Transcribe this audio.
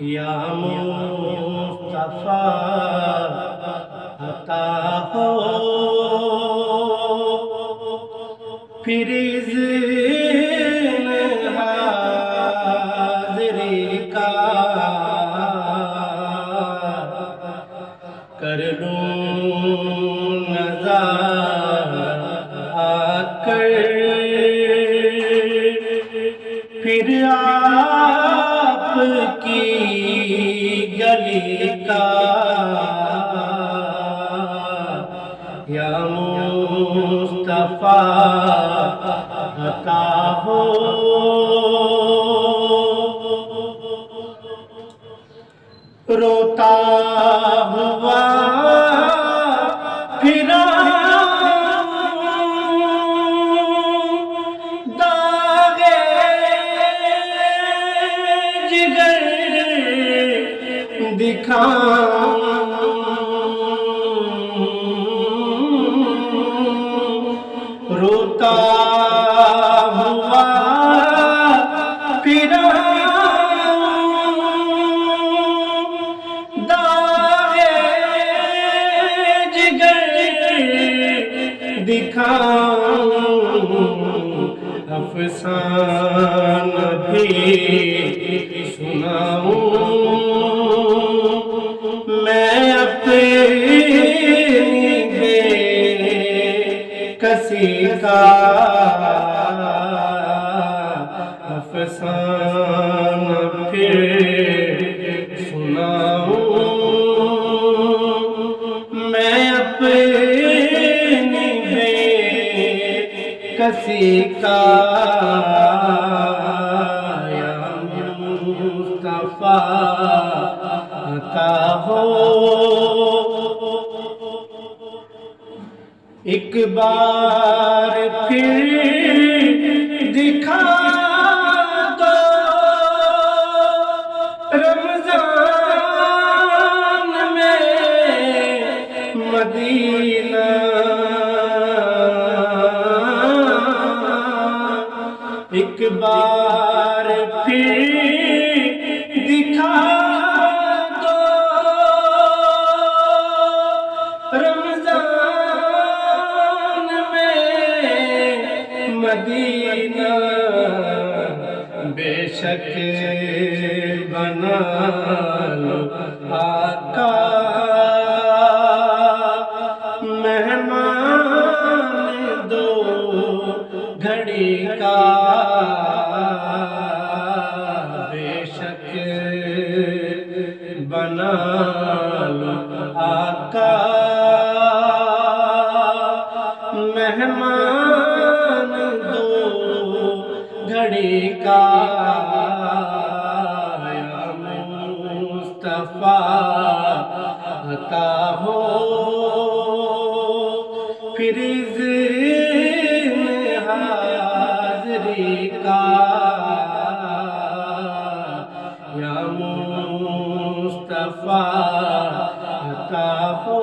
या मुस्तफा अता हो फिर इज़्न हाज़िरी का कर लूं नज़र आकर फिर आपकी गली का या मुस्तफा अता हो रोता हुआ फिरा दागे जिगर दिखाऊं रोता हुआ फिरा दिखाऊं अफसाना भी सुनाऊं मैं अपनी बेकसी का अफसाना फिर सुनाऊं मैं अपनी कसी का या मुस्तफा अता हो एक बार फिर दिखा दो रमजान में मदीना एक बार फिर दिखा दो रमजान में मदीना बेशक बना लो आका मेहमान दो घड़ी का बेशक बना लो आका मेहमान दो घड़ी का या मुस्तफा अता हो फिर इज़्न हाज़िरी का या मुस्तफा अता हो।